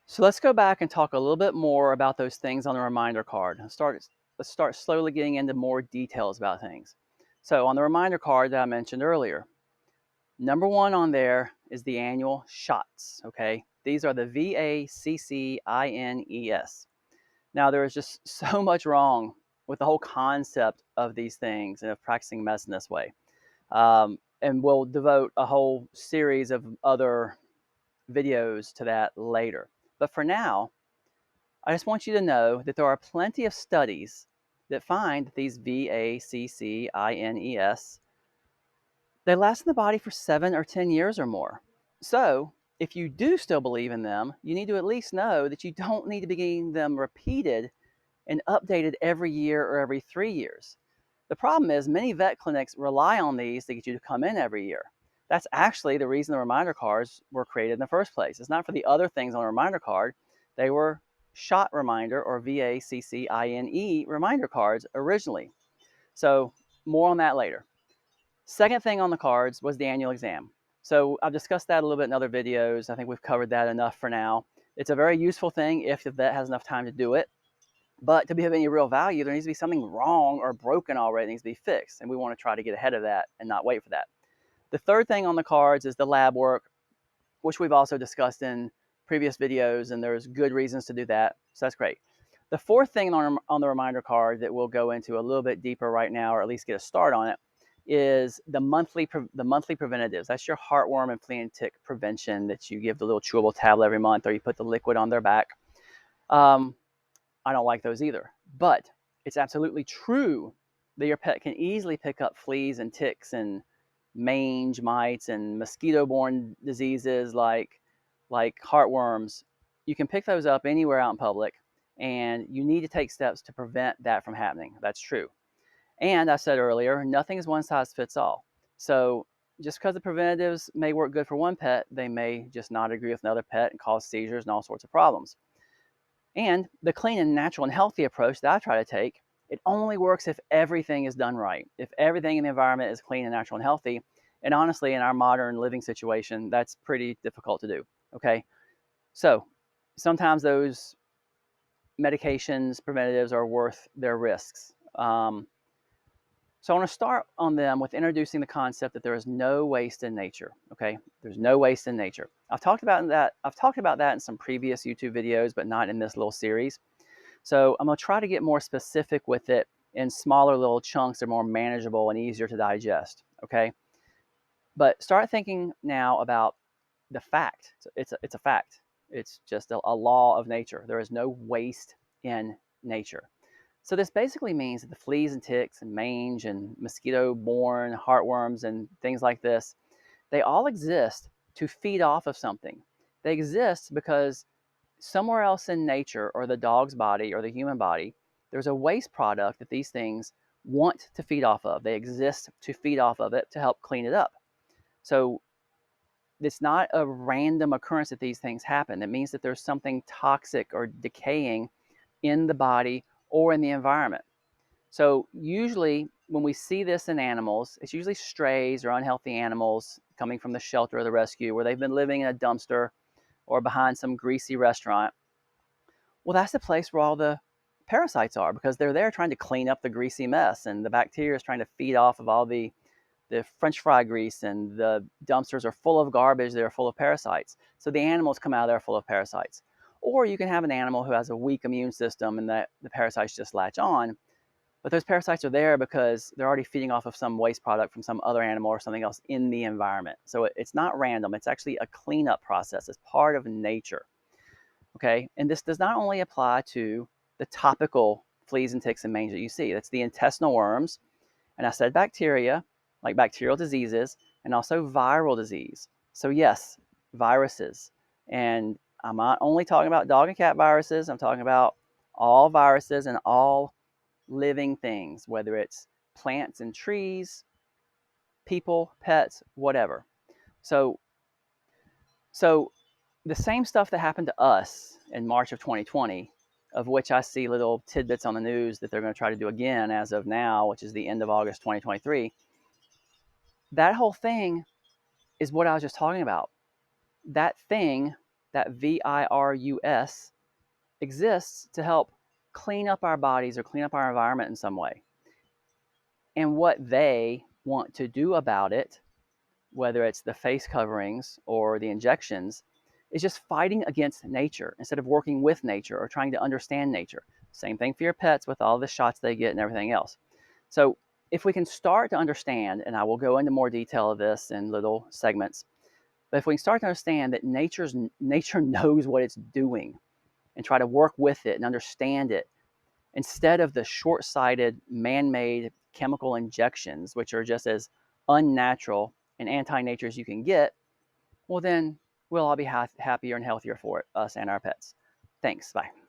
So let's go back and talk a little bit more about those things on the reminder card. Let's start slowly getting into more details about things. So on the reminder card that I mentioned earlier, number one on there is the annual shots. Okay, these are the VACCINES. Now there is just so much wrong with the whole concept of these things and of practicing medicine this way. And we'll devote a whole series of other videos to that later. But for now, I just want you to know that there are plenty of studies that find that these VACCINES, they last in the body for 7 or 10 years or more. So if you do still believe in them, you need to at least know that you don't need to be getting them repeated and updated every year or every 3 years. The problem is many vet clinics rely on these to get you to come in every year. That's actually the reason the reminder cards were created in the first place. It's not for the other things on the reminder card. They were shot reminder or VACCINE reminder cards originally. So more on that later. Second thing on the cards was the annual exam. So I've discussed that a little bit in other videos. I think we've covered that enough for now. It's a very useful thing if the vet has enough time to do it. But to be of any real value, there needs to be something wrong or broken already that needs to be fixed. And we want to try to get ahead of that and not wait for that. The third thing on the cards is the lab work, which we've also discussed in previous videos, and there's good reasons to do that. So that's great. The fourth thing on the reminder card that we'll go into a little bit deeper right now, or at least get a start on it, is the monthly preventatives. That's your heartworm and flea and tick prevention that you give the little chewable tablet every month, or you put the liquid on their back. I don't like those either. But it's absolutely true that your pet can easily pick up fleas and ticks and mange mites and mosquito-borne diseases like heartworms. You can pick those up anywhere out in public, and you need to take steps to prevent that from happening. That's true. And I said earlier, nothing is one size fits all. So just because the preventatives may work good for one pet, they may just not agree with another pet and cause seizures and all sorts of problems. And the clean and natural and healthy approach that I try to take, it only works if everything is done right. If everything in the environment is clean and natural and healthy. And honestly, in our modern living situation, that's pretty difficult to do. Okay. So sometimes those medications, preventatives are worth their risks. So I want to start on them with introducing the concept that there is no waste in nature. Okay, there's no waste in nature. I've talked about that in some previous YouTube videos, but not in this little series. So I'm going to try to get more specific with it in smaller little chunks that are more manageable and easier to digest. Okay, but start thinking now about the fact. It's a fact. It's just a law of nature. There is no waste in nature. So this basically means that the fleas and ticks and mange and mosquito-borne heartworms and things like this, they all exist to feed off of something. They exist because somewhere else in nature or the dog's body or the human body, there's a waste product that these things want to feed off of. They exist to feed off of it to help clean it up. So it's not a random occurrence that these things happen. It means that there's something toxic or decaying in the body or in the environment. So usually when we see this in animals, it's usually strays or unhealthy animals coming from the shelter or the rescue where they've been living in a dumpster or behind some greasy restaurant. Well, that's the place where all the parasites are because they're there trying to clean up the greasy mess, and the bacteria is trying to feed off of all the French fry grease, and the dumpsters are full of garbage that are full of parasites. So the animals come out of there full of parasites. Or you can have an animal who has a weak immune system and that the parasites just latch on. But those parasites are there because they're already feeding off of some waste product from some other animal or something else in the environment. So it's not random. It's actually a cleanup process. It's part of nature. Okay, and this does not only apply to the topical fleas and ticks and mange that you see. That's the intestinal worms. And I said bacteria, like bacterial diseases, and also viral disease. So yes, viruses. And I'm not only talking about dog and cat viruses. I'm talking about all viruses and all living things, whether it's plants and trees, people, pets, whatever. So, so the same stuff that happened to us in March of 2020, of which I see little tidbits on the news that they're going to try to do again as of now, which is the end of August 2023, that whole thing is what I was just talking about. That thing, that virus, exists to help clean up our bodies or clean up our environment in some way. And what they want to do about it, whether it's the face coverings or the injections, is just fighting against nature instead of working with nature or trying to understand nature. Same thing for your pets with all the shots they get and everything else. So if we can start to understand, and I will go into more detail of this in little segments, but if we can start to understand that nature knows what it's doing and try to work with it and understand it instead of the short-sighted man-made chemical injections, which are just as unnatural and anti-nature as you can get, well then we'll all be happier and healthier for it, us and our pets. Thanks. Bye.